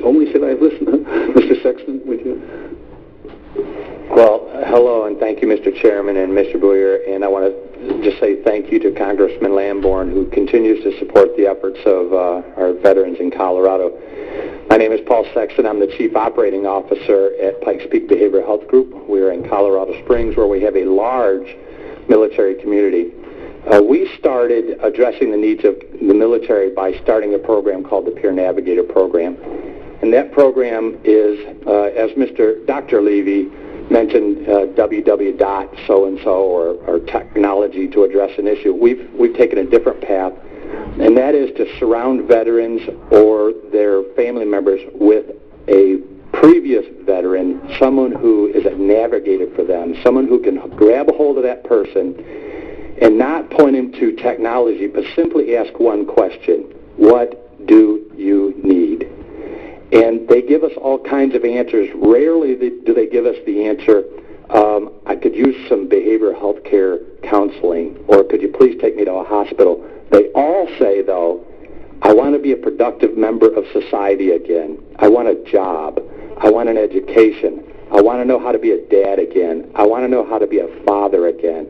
Only should I have listened, huh? Mr. Sexton, would you? Well, hello, and thank you, Mr. Chairman and Mr. Boyer, and I want to just say thank you to Congressman Lamborn, who continues to support the efforts of our veterans in Colorado. My name is Paul Sexton. I'm the Chief Operating Officer at Pikes Peak Behavioral Health Group. We're in Colorado Springs, where we have a large military community. We started addressing the needs of the military by starting a program called the Peer Navigator Program. And that program is, as Dr. Levy mentioned, www.so-and-so or technology to address an issue. We've taken a different path, and that is to surround veterans or their family members with a previous veteran, someone who is a navigator for them, someone who can grab a hold of that person and not point him to technology, but simply ask one question: what do you need? And they give us all kinds of answers. Rarely do they give us the answer, I could use some behavioral health care counseling, or could you please take me to a hospital? They all say, though, I want to be a productive member of society again. I want a job. I want an education. I want to know how to be a dad again. I want to know how to be a father again.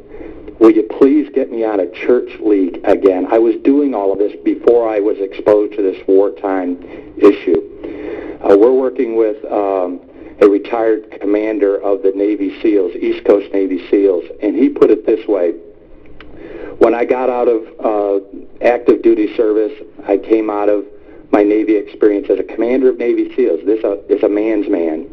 Will you please get me on a church league again? I was doing all of this before I was exposed to this wartime issue. We're working with a retired commander of the Navy SEALs, East Coast Navy SEALs, and he put it this way. When I got out of active duty service, I came out of my Navy experience as a commander of Navy SEALs. This is a man's man.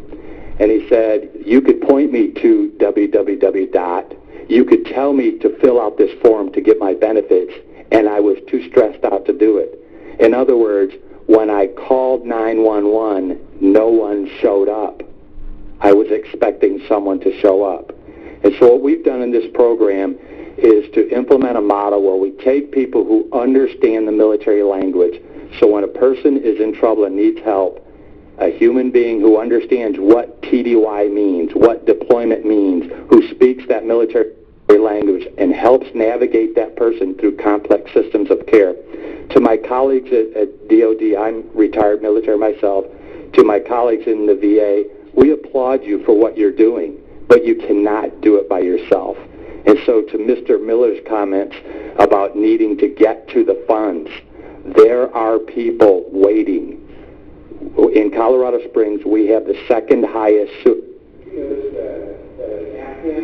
And he said, you could point me to www. You could tell me to fill out this form to get my benefits, and I was too stressed out to do it. In other words, when I called 911, no one showed up. I was expecting someone to show up. And so what we've done in this program is to implement a model where we take people who understand the military language. So when a person is in trouble and needs help, a human being who understands what TDY means, what deployment means, who speaks that military language and helps navigate that person through complex systems of care. To my colleagues at DOD, I'm retired military myself, to my colleagues in the VA, we applaud you for what you're doing, but you cannot do it by yourself. And so to Mr. Miller's comments about needing to get to the funds, there are people waiting. In Colorado Springs, we have the second highest... Afghan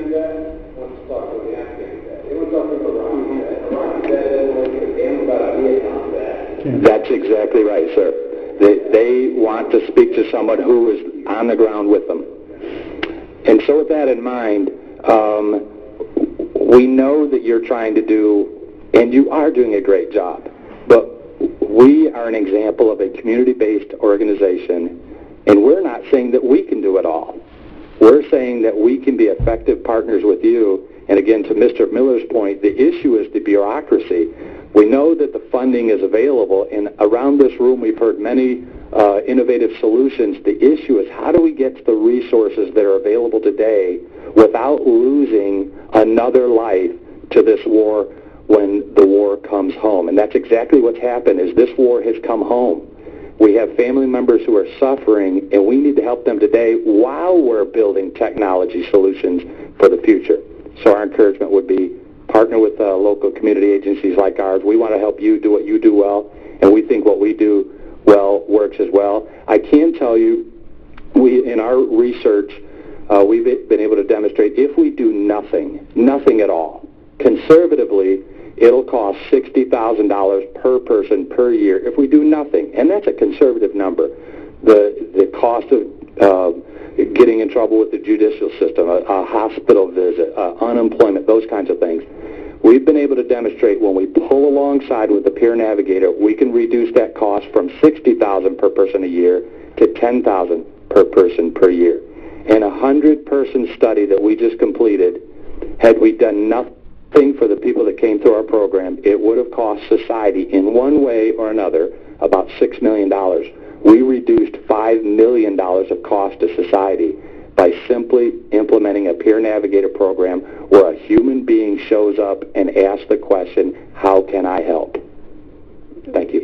vet wants to talk to the Afghan vet. They want to talk to the Iraqi vet. Iraqi vet doesn't want to give a damn about a Vietnam vet. That's exactly right, sir. They want to speak to someone who is on the ground with them. And so with that in mind, we know that you're trying to do, and you are doing a great job, but we are an example of a community-based organization, and we're not saying that we can do it all. We're saying that we can be effective partners with you. And again, to Mr. Miller's point, the issue is the bureaucracy. We know that the funding is available, and around this room we've heard many innovative solutions. The issue is how do we get to the resources that are available today without losing another life to this war when the war comes home. And that's exactly what's happened, is this war has come home. We have family members who are suffering, and we need to help them today while we're building technology solutions for the future. So our encouragement would be partner with local community agencies like ours. We want to help you do what you do well, and we think what we do well works as well. I can tell you, in our research, we've been able to demonstrate if we do nothing at all, conservatively, it'll cost $60,000 per person per year if we do nothing, and that's a conservative number. The cost of getting in trouble with the judicial system, a hospital visit, unemployment, those kinds of things. We've been able to demonstrate when we pull alongside with the Peer Navigator, we can reduce that cost from $60,000 per person a year to $10,000 per person per year. In a 100-person study that we just completed, had we done nothing for the people that came through our program, it would have cost society in one way or another about $6 million. We reduced $5 million of cost to society by simply implementing a Peer Navigator program where a human being shows up and asks the question, how can I help? Thank you.